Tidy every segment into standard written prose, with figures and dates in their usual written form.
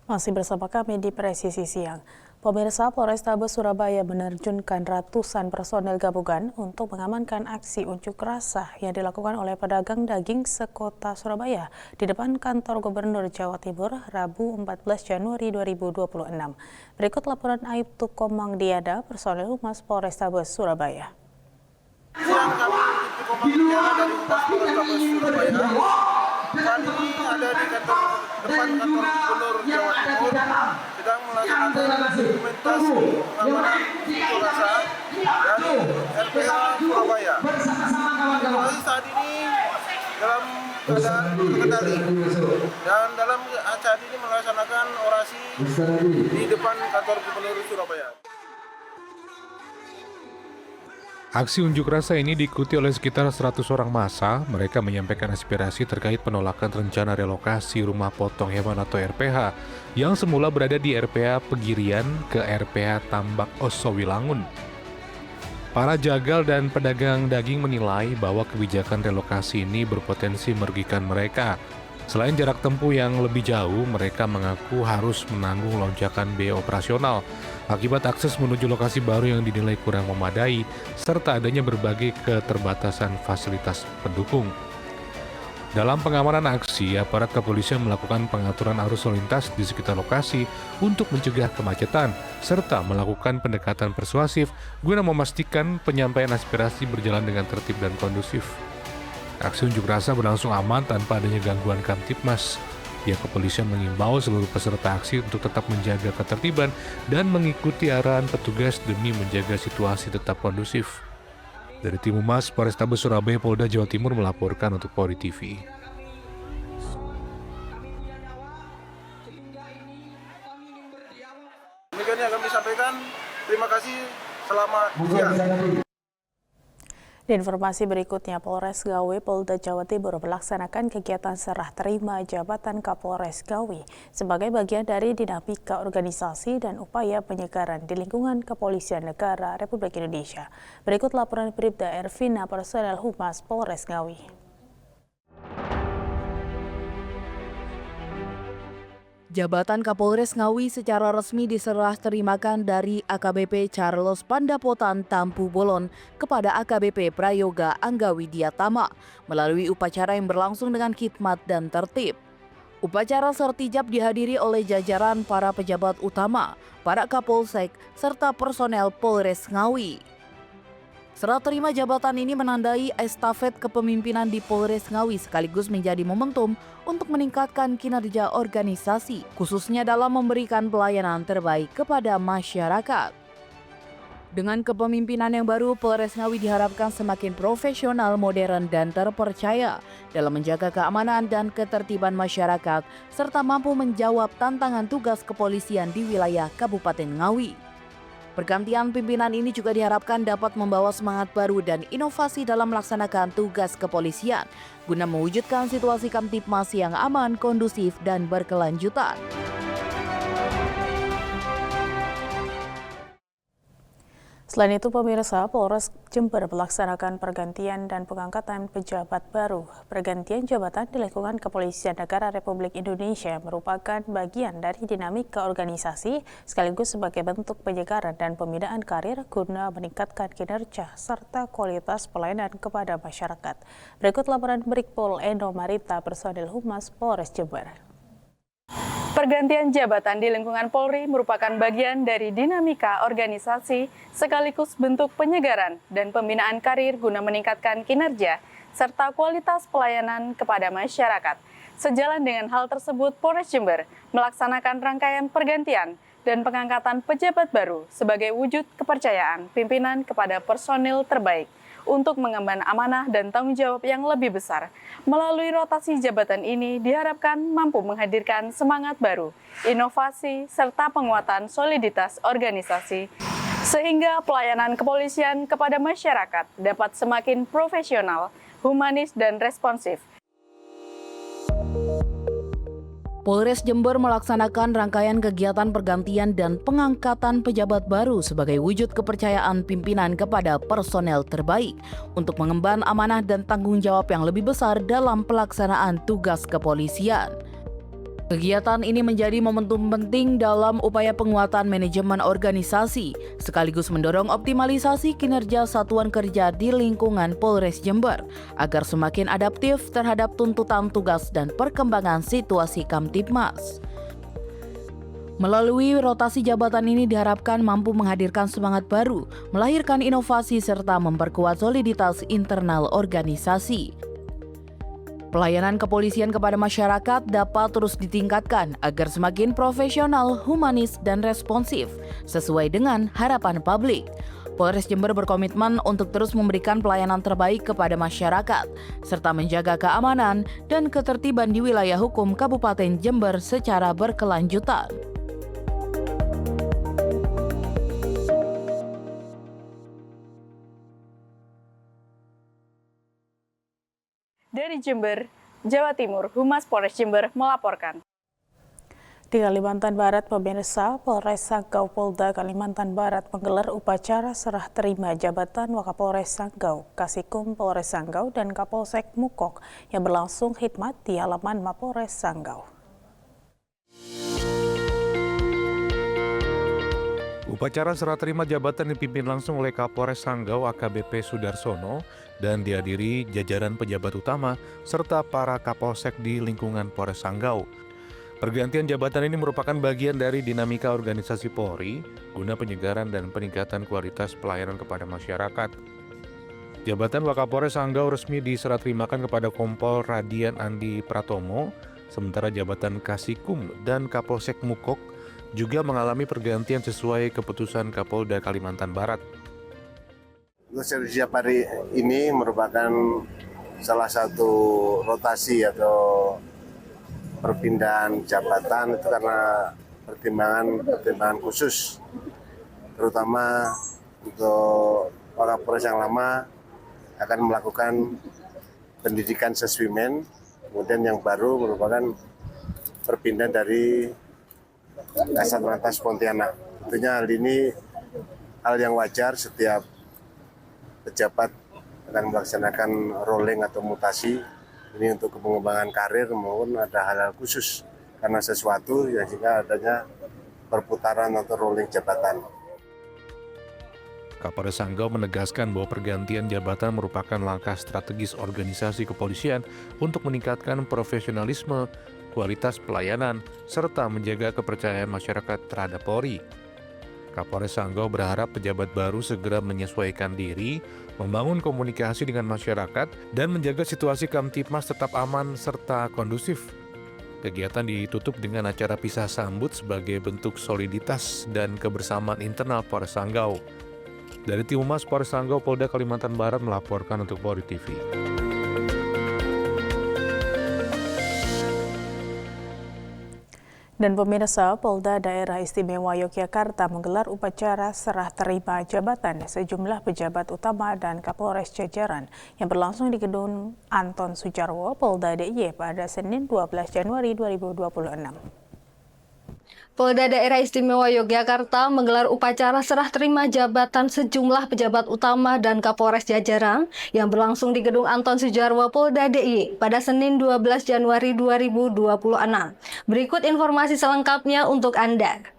Masih bersama kami di Presisi Siang. Pemirsa, Polrestabes Surabaya menerjunkan ratusan personel gabungan untuk mengamankan aksi unjuk rasa yang dilakukan oleh pedagang daging sekota Surabaya di depan kantor Gubernur Jawa Timur Rabu 14 Januari 2026. Berikut laporan Aibtu Komang Diada, personel Humas Polrestabes Surabaya. Siang kami Aibtu Komang Diada dari Humas Polrestabes Surabaya. Saat ini ada di depan kantor Gubernur Jawa Timur sedang melaksanakan dokumentasi pengamanan unjuk rasa dari RPH Surabaya. Situasi saat ini dalam keadaan terkendali dan dalam saat ini melaksanakan orasi di depan kantor Gubernur Surabaya. Aksi unjuk rasa ini diikuti oleh sekitar 100 orang massa. Mereka menyampaikan aspirasi terkait penolakan rencana relokasi rumah potong hewan atau RPH yang semula berada di RPH Pegirian ke RPH Tambak Osowilangun. Para jagal dan pedagang daging menilai bahwa kebijakan relokasi ini berpotensi merugikan mereka. Selain jarak tempuh yang lebih jauh, mereka mengaku harus menanggung lonjakan biaya operasional akibat akses menuju lokasi baru yang dinilai kurang memadai, serta adanya berbagai keterbatasan fasilitas pendukung. Dalam pengamanan aksi, aparat kepolisian melakukan pengaturan arus lalu lintas di sekitar lokasi untuk mencegah kemacetan, serta melakukan pendekatan persuasif guna memastikan penyampaian aspirasi berjalan dengan tertib dan kondusif. Aksi unjuk rasa berlangsung aman tanpa adanya gangguan Kamtibmas. Pihak kepolisian mengimbau seluruh peserta aksi untuk tetap menjaga ketertiban dan mengikuti arahan petugas demi menjaga situasi tetap kondusif. Dari tim Humas Polrestabes Surabaya, Polda Jawa Timur melaporkan untuk Polri TV. Demikian yang kami sampaikan. Terima kasih. Selamat siang. Di informasi berikutnya, Polres Ngawi Polda Jawa Timur melaksanakan kegiatan serah terima jabatan Kapolres Ngawi sebagai bagian dari dinamika organisasi dan upaya penyegaran di lingkungan Kepolisian Negara Republik Indonesia. Berikut laporan Bribda Ervina, personel Humas Polres Ngawi. Jabatan Kapolres Ngawi secara resmi diserah terimakan dari AKBP Charles Pandapotan Tampu Bolon kepada AKBP Prayoga Anggawidiatama melalui upacara yang berlangsung dengan khidmat dan tertib. Upacara sertijab dihadiri oleh jajaran para pejabat utama, para Kapolsek, serta personel Polres Ngawi. Serah terima jabatan ini menandai estafet kepemimpinan di Polres Ngawi sekaligus menjadi momentum untuk meningkatkan kinerja organisasi, khususnya dalam memberikan pelayanan terbaik kepada masyarakat. Dengan kepemimpinan yang baru, Polres Ngawi diharapkan semakin profesional, modern, dan terpercaya dalam menjaga keamanan dan ketertiban masyarakat, serta mampu menjawab tantangan tugas kepolisian di wilayah Kabupaten Ngawi. Pergantian pimpinan ini juga diharapkan dapat membawa semangat baru dan inovasi dalam melaksanakan tugas kepolisian guna mewujudkan situasi Kamtibmas yang aman, kondusif, dan berkelanjutan. Selain itu, pemirsa, Polres Jember melaksanakan pergantian dan pengangkatan pejabat baru. Pergantian jabatan di lingkungan Kepolisian Negara Republik Indonesia merupakan bagian dari dinamika organisasi sekaligus sebagai bentuk penyegaran dan pembinaan karir guna meningkatkan kinerja serta kualitas pelayanan kepada masyarakat. Berikut laporan Brigpol Eno Marita, personil Humas Polres Jember. Pergantian jabatan di lingkungan Polri merupakan bagian dari dinamika organisasi sekaligus bentuk penyegaran dan pembinaan karir guna meningkatkan kinerja serta kualitas pelayanan kepada masyarakat. Sejalan dengan hal tersebut, Polres Jember melaksanakan rangkaian pergantian dan pengangkatan pejabat baru sebagai wujud kepercayaan pimpinan kepada personil terbaik untuk mengemban amanah dan tanggung jawab yang lebih besar. Melalui rotasi jabatan ini diharapkan mampu menghadirkan semangat baru, inovasi, serta penguatan soliditas organisasi, sehingga pelayanan kepolisian kepada masyarakat dapat semakin profesional, humanis, dan responsif. Polres Jember melaksanakan rangkaian kegiatan pergantian dan pengangkatan pejabat baru sebagai wujud kepercayaan pimpinan kepada personel terbaik untuk mengemban amanah dan tanggung jawab yang lebih besar dalam pelaksanaan tugas kepolisian. Kegiatan ini menjadi momentum penting dalam upaya penguatan manajemen organisasi, sekaligus mendorong optimalisasi kinerja satuan kerja di lingkungan Polres Jember, agar semakin adaptif terhadap tuntutan tugas dan perkembangan situasi Kamtibmas. Melalui rotasi jabatan ini diharapkan mampu menghadirkan semangat baru, melahirkan inovasi serta memperkuat soliditas internal organisasi. Pelayanan kepolisian kepada masyarakat dapat terus ditingkatkan agar semakin profesional, humanis, dan responsif sesuai dengan harapan publik. Polres Jember berkomitmen untuk terus memberikan pelayanan terbaik kepada masyarakat, serta menjaga keamanan dan ketertiban di wilayah hukum Kabupaten Jember secara berkelanjutan. Dari Jember, Jawa Timur, Humas Polres Jember melaporkan. Di Kalimantan Barat, pemirsa, Polres Sanggau Polda Kalimantan Barat menggelar upacara serah terima jabatan Wakapolres Sanggau, Kasikum Polres Sanggau, dan Kapolsek Mukok yang berlangsung khidmat di halaman Mapolres Sanggau. Upacara serah terima jabatan dipimpin langsung oleh Kapolres Sanggau AKBP Sudarsono dan dihadiri jajaran pejabat utama serta para kapolsek di lingkungan Polres Sanggau. Pergantian jabatan ini merupakan bagian dari dinamika organisasi Polri guna penyegaran dan peningkatan kualitas pelayanan kepada masyarakat. Jabatan Wakapolres Sanggau resmi diserah terimakan kepada Kompol Radian Andi Pratomo, sementara jabatan Kasikum dan Kapolsek Mukok juga mengalami pergantian sesuai keputusan Kapolda Kalimantan Barat. Setiap hari ini merupakan salah satu rotasi atau perpindahan jabatan itu karena pertimbangan khusus, terutama untuk Wakapolres yang lama akan melakukan pendidikan seswimen, kemudian yang baru merupakan perpindahan dari Kasat Lantas Pontianak. Tentunya hal ini hal yang wajar, setiap pejabat akan melaksanakan rolling atau mutasi ini untuk pengembangan karir maupun ada hal-hal khusus karena sesuatu yang sehingga adanya perputaran atau rolling jabatan. Kapolres Sanggau menegaskan bahwa pergantian jabatan merupakan langkah strategis organisasi kepolisian untuk meningkatkan profesionalisme, kualitas pelayanan, serta menjaga kepercayaan masyarakat terhadap Polri. Kapolres Sanggau berharap pejabat baru segera menyesuaikan diri, membangun komunikasi dengan masyarakat, dan menjaga situasi Kamtibmas tetap aman serta kondusif. Kegiatan ditutup dengan acara pisah sambut sebagai bentuk soliditas dan kebersamaan internal Polres Sanggau. Dari tim Humas Polres Sanggau Polda Kalimantan Barat melaporkan untuk Polri TV. Dan pemirsa, Polda Daerah Istimewa Yogyakarta menggelar upacara serah terima jabatan sejumlah pejabat utama dan Kapolres jajaran yang berlangsung di Gedung Anton Sujarwo, Polda DIY pada Senin 12 Januari 2026. Polda Daerah Istimewa Yogyakarta menggelar upacara serah terima jabatan sejumlah pejabat utama dan Kapolres jajaran yang berlangsung di Gedung Anton Sujarwo Polda DIY pada Senin 12 Januari 2026. Berikut informasi selengkapnya untuk Anda.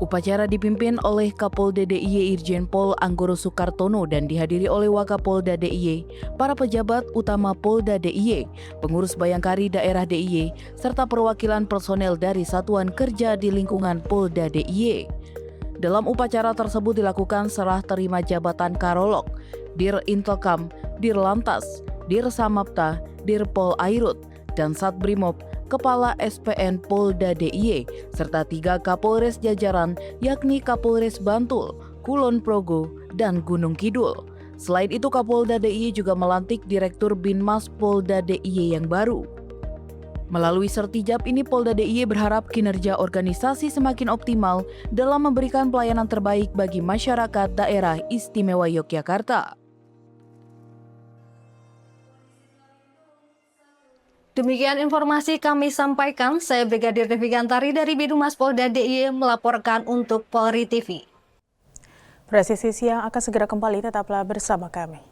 Upacara dipimpin oleh Kapolda DIY Irjen Pol Anggoro Sukartono dan dihadiri oleh Wakapolda DIY, para pejabat utama Polda DIY, pengurus Bayangkari daerah DIY, serta perwakilan personel dari satuan kerja di lingkungan Polda DIY. Dalam upacara tersebut dilakukan serah terima jabatan Karolog, Dir Intokam, Dir Lantas, Dir Samapta, Dir Pol Airut, dan Satbrimob, Kepala SPN Polda DIY, serta 3 Kapolres jajaran yakni Kapolres Bantul, Kulon Progo, dan Gunung Kidul. Selain itu, Kapolda DIY juga melantik Direktur Binmas Polda DIY yang baru. Melalui sertijab ini, Polda DIY berharap kinerja organisasi semakin optimal dalam memberikan pelayanan terbaik bagi masyarakat daerah istimewa Yogyakarta. Demikian informasi kami sampaikan. Saya Brigadir Devi Gantari dari Bidumas Polda DIY melaporkan untuk Polri TV. Presisi Siang akan segera kembali, tetaplah bersama kami.